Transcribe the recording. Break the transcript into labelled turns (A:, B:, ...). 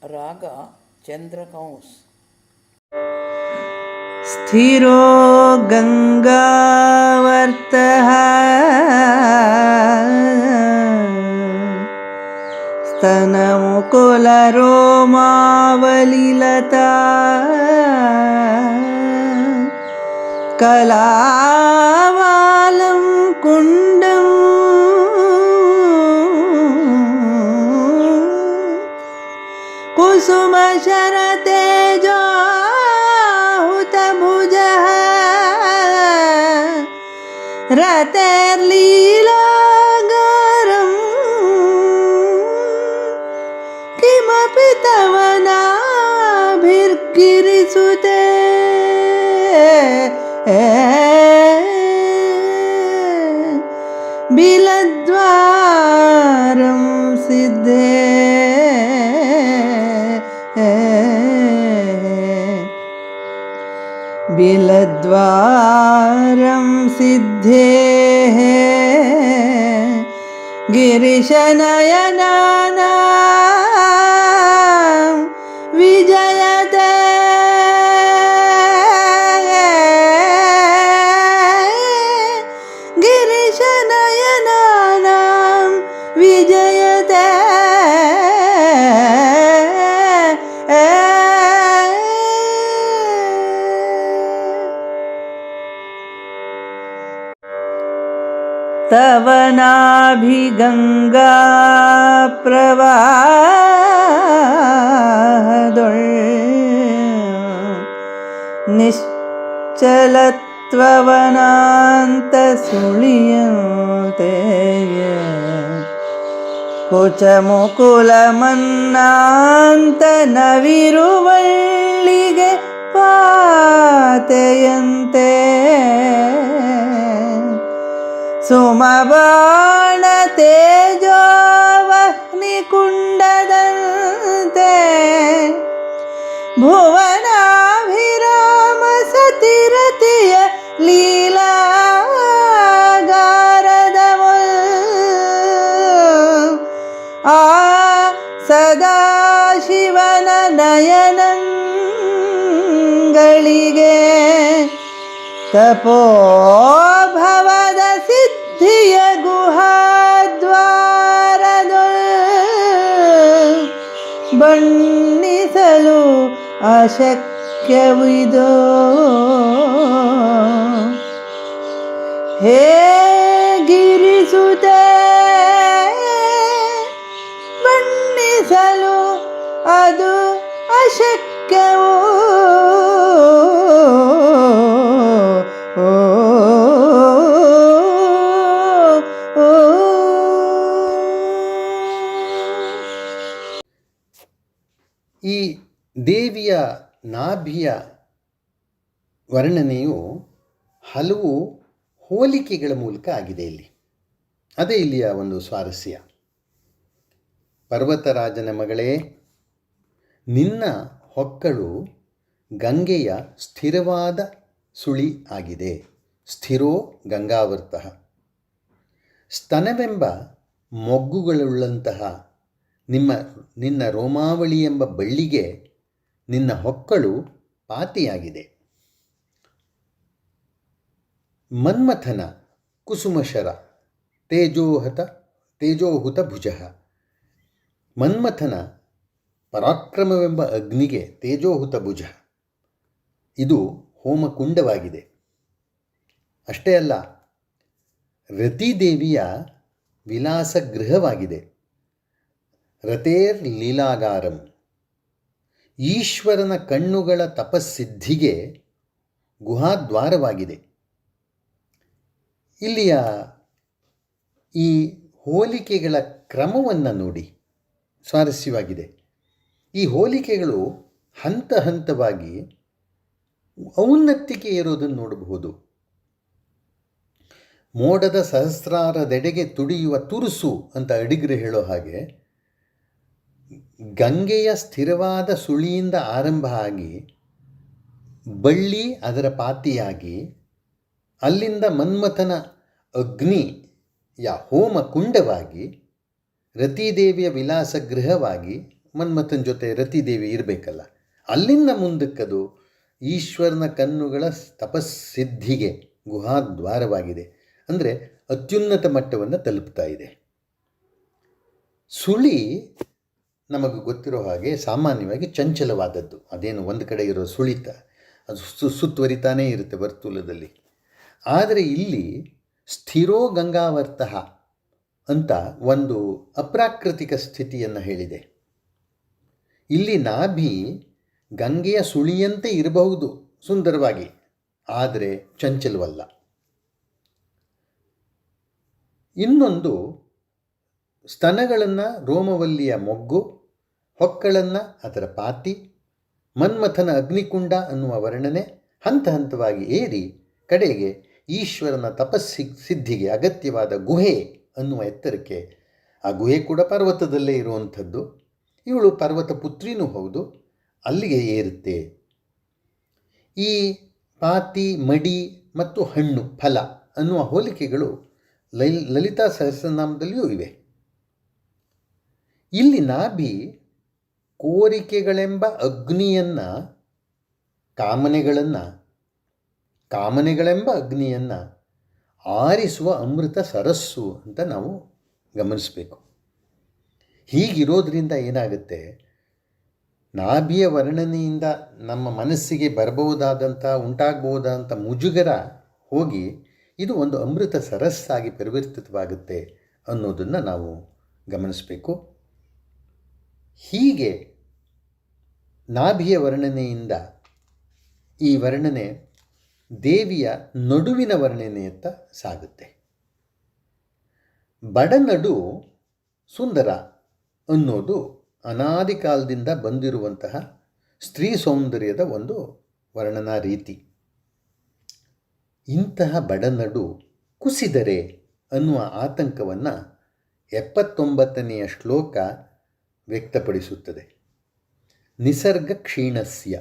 A: ರಾಗ ಚಂದ್ರಕೌಸ್.
B: ಸ್ಥಿರೋ ಗಂಗಾವರ್ತಃ ಸ್ತನಮುಕುಲರೋಮಾವಲಿಲತಾ ಕಲಾವಾಲಂ ಕುಂಡಂ ಕುಸುಮಶರತೇಜೋಹುತಭುಜಃ ರತೈರ್ಲೀಲಾಗಾರಂ ಕಿಮಪಿ ತವ ನಾಭಿರ್ಗಿರಿಸುತೆ ಬಿಲದ್ವಾರಂ ಸಿದ್ಧೇ बिलद्वारं सिद्धेः गिरिशनयनानां विजयते गिरिशनयनानां विजयते ತವ ನಾಭಿಗಂಗಾ ಪ್ರವಾಹದೊಳ್ ನಿಶ್ಚಲತ್ವವನಾಂತ ಸುಳಿಯಂತೆ ಕುಚಮುಕುಲ ಮನ್ನಾಂತ ನವಿರುವಳ್ಳಿಗೆ ಪಾತೆಯಂತೆ ಸುಮಬಾಣ ತೇಜೋವಹ್ನಿ ಕುಂಡದಂತೆ ಭುವನಾಭಿರಾಮ ಸತಿರತಿಯ ಲೀಲಾಗಾರದವಲ್ ಆ ಸದಾಶಿವನ ನಯನಗಳಿಗೆ ತಪೋಭವದ ಸಿದ್ಧಿಯ ಗುಹಾದ್ವಾರದೊಳ್ ಬಣ್ಣಿಸಲು ಅಶಕ್ಯವಿದೋ ಹೇ ಗಿರಿಸುತೆ ಬಣ್ಣಿಸಲು ಅದು ಅಶಕ್ಯವೋ
C: ಈ ದೇವಿಯ ನಾಭಿಯ ವರ್ಣನೆಯು ಹಲವು ಹೋಲಿಕೆಗಳ ಮೂಲಕ ಆಗಿದೆ ಇಲ್ಲಿ. ಅದೇ ಇಲ್ಲಿಯ ಒಂದು ಸ್ವಾರಸ್ಯ. ಪರ್ವತರಾಜನ ಮಗಳೇ, ನಿನ್ನ ಹೊಕ್ಕಳು ಗಂಗೆಯ ಸ್ಥಿರವಾದ ಸುಳಿ ಆಗಿದೆ. ಸ್ಥಿರೋ ಗಂಗಾವರ್ತಃ. ಸ್ತನವೆಂಬ ಮೊಗ್ಗುಗಳುಳ್ಳಂತಹ ನಿನ್ನ ರೋಮಾವಳಿ ಎಂಬ ಬಳ್ಳಿಗೆ ನಿನ್ನ ಹೊಕ್ಕಳು ಪಾತಿಯಾಗಿದೆ. ಮನ್ಮಥನ ಕುಸುಮಶರ ತೇಜೋಹುತ ಭುಜ. ಮನ್ಮಥನ ಪರಾಕ್ರಮವೆಂಬ ಅಗ್ನಿಗೆ ತೇಜೋಹುತ ಭುಜ. ಇದು ಹೋಮಕುಂಡವಾಗಿದೆ. ಅಷ್ಟೇ ಅಲ್ಲ, ರತಿದೇವಿಯ ವಿಲಾಸ ಗೃಹವಾಗಿದೆ. ರತೇರ್ ಲೀಲಾಗಾರಂ. ಈಶ್ವರನ ಕಣ್ಣುಗಳ ತಪಸ್ಸಿದ್ಧಿಗೆ ಗುಹಾದ್ವಾರವಾಗಿದೆ. ಇಲ್ಲಿಯ ಈ ಹೋಲಿಕೆಗಳ ಕ್ರಮವನ್ನು ನೋಡಿ, ಸ್ವಾರಸ್ಯವಾಗಿದೆ. ಈ ಹೋಲಿಕೆಗಳು ಹಂತ ಹಂತವಾಗಿ ಔನ್ನತ್ಯಕ್ಕೆ ಏರೋದನ್ನು ನೋಡಬಹುದು. ಮೋಡದ ಸಹಸ್ರಾರದೆಡೆಗೆ ತುಡಿಯುವ ತುರುಸು ಅಂತ ಅಡಿಗರು ಹೇಳೋ ಹಾಗೆ ಗಂಗೆಯ ಸ್ಥಿರವಾದ ಸುಳಿಯಿಂದ ಆರಂಭ ಆಗಿ ಬಳ್ಳಿ ಅದರ ಪಾತಿಯಾಗಿ ಅಲ್ಲಿಂದ ಮನ್ಮಥನ ಅಗ್ನಿಯ ಹೋಮ ಕುಂಡವಾಗಿ ರತಿದೇವಿಯ ವಿಲಾಸ ಗೃಹವಾಗಿ ಮನ್ಮಥನ ಜೊತೆ ರತಿದೇವಿ ಇರಬೇಕಲ್ಲ. ಅಲ್ಲಿಂದ ಮುಂದಕ್ಕದು ಈಶ್ವರನ ಕಣ್ಣುಗಳ ತಪಸ್ಸಿದ್ಧಿಗೆ ಗುಹಾದ್ವಾರವಾಗಿದೆ. ಅಂದರೆ ಅತ್ಯುನ್ನತ ಮಟ್ಟವನ್ನು ತಲುಪ್ತಾ ಇದೆ. ಸುಳಿ ನಮಗೆ ಗೊತ್ತಿರೋ ಹಾಗೆ ಸಾಮಾನ್ಯವಾಗಿ ಚಂಚಲವಾದದ್ದು. ಅದೇನು ಒಂದು ಕಡೆ ಇರೋ ಸುಳಿತ ಅದು ಸುತ್ತುವರಿತಾನೇ ಇರುತ್ತೆ ವರ್ತುಲದಲ್ಲಿ. ಆದರೆ ಇಲ್ಲಿ ಸ್ಥಿರೋ ಗಂಗಾವರ್ತಃ ಅಂತ ಒಂದು ಅಪ್ರಾಕೃತಿಕ ಸ್ಥಿತಿಯನ್ನು ಹೇಳಿದೆ. ಇಲ್ಲಿ ನಾಭಿ ಗಂಗೆಯ ಸುಳಿಯಂತೆ ಇರಬಹುದು ಸುಂದರವಾಗಿ, ಆದರೆ ಚಂಚಲವಲ್ಲ. ಇನ್ನೊಂದು, ಸ್ತನಗಳನ್ನು ರೋಮವಲ್ಲಿಯ ಮೊಗ್ಗು, ಹೊಕ್ಕಳನ್ನು ಅದರ ಪಾತಿ, ಮನ್ಮಥನ ಅಗ್ನಿಕುಂಡ ಅನ್ನುವ ವರ್ಣನೆ ಹಂತ ಹಂತವಾಗಿ ಏರಿ ಕಡೆಗೆ ಈಶ್ವರನ ಸಿದ್ಧಿಗೆ ಅಗತ್ಯವಾದ ಗುಹೆ ಅನ್ನುವ ಎತ್ತರಕ್ಕೆ, ಆ ಗುಹೆ ಕೂಡ ಪರ್ವತದಲ್ಲೇ ಇರುವಂಥದ್ದು, ಇವಳು ಪರ್ವತ ಪುತ್ರಿನೂ ಹೌದು, ಅಲ್ಲಿಗೆ ಏರುತ್ತೆ. ಈ ಪಾತಿ, ಮಡಿ ಮತ್ತು ಹಣ್ಣು, ಫಲ ಅನ್ನುವ ಹೋಲಿಕೆಗಳು ಲಲಿತಾ ಸಹಸ್ರನಾಮದಲ್ಲಿಯೂ ಇವೆ. ಇಲ್ಲಿ ನಾಭಿ ಕೋರಿಕೆಗಳೆಂಬ ಅಗ್ನಿಯನ್ನು, ಕಾಮನೆಗಳೆಂಬ ಅಗ್ನಿಯನ್ನು ಆರಿಸುವ ಅಮೃತ ಸರಸ್ಸು ಅಂತ ನಾವು ಗಮನಿಸಬೇಕು. ಹೀಗಿರೋದ್ರಿಂದ ಏನಾಗುತ್ತೆ, ನಾಭಿಯ ವರ್ಣನೆಯಿಂದ ನಮ್ಮ ಮನಸ್ಸಿಗೆ ಬರಬಹುದಾದಂಥ ಉಂಟಾಗಬಹುದಾದಂಥ ಮುಜುಗರ ಹೋಗಿ ಇದು ಒಂದು ಅಮೃತ ಸರಸ್ಸಾಗಿ ಪರಿವರ್ತಿತವಾಗುತ್ತೆ ಅನ್ನೋದನ್ನು ನಾವು ಗಮನಿಸಬೇಕು. ಹೀಗೆ ನಾಭಿಯ ವರ್ಣನೆಯಿಂದ ಈ ವರ್ಣನೆ ದೇವಿಯ ನಡುವಿನ ವರ್ಣನೆಯತ್ತ ಸಾಗುತ್ತೆ. ಬಡನಡು ಸುಂದರ ಅನ್ನೋದು ಅನಾದಿ ಕಾಲದಿಂದ ಬಂದಿರುವಂತಹ ಸ್ತ್ರೀ ಸೌಂದರ್ಯದ ಒಂದು ವರ್ಣನಾ ರೀತಿ. ಇಂತಹ ಬಡನಡು ಕುಸಿದರೆ ಅನ್ನುವ ಆತಂಕವನ್ನು 79ನೆಯ ಶ್ಲೋಕ ವ್ಯಕ್ತಪಡಿಸುತ್ತದೆ. ನಿಸರ್ಗ ಕ್ಷೀಣಸ್ಯ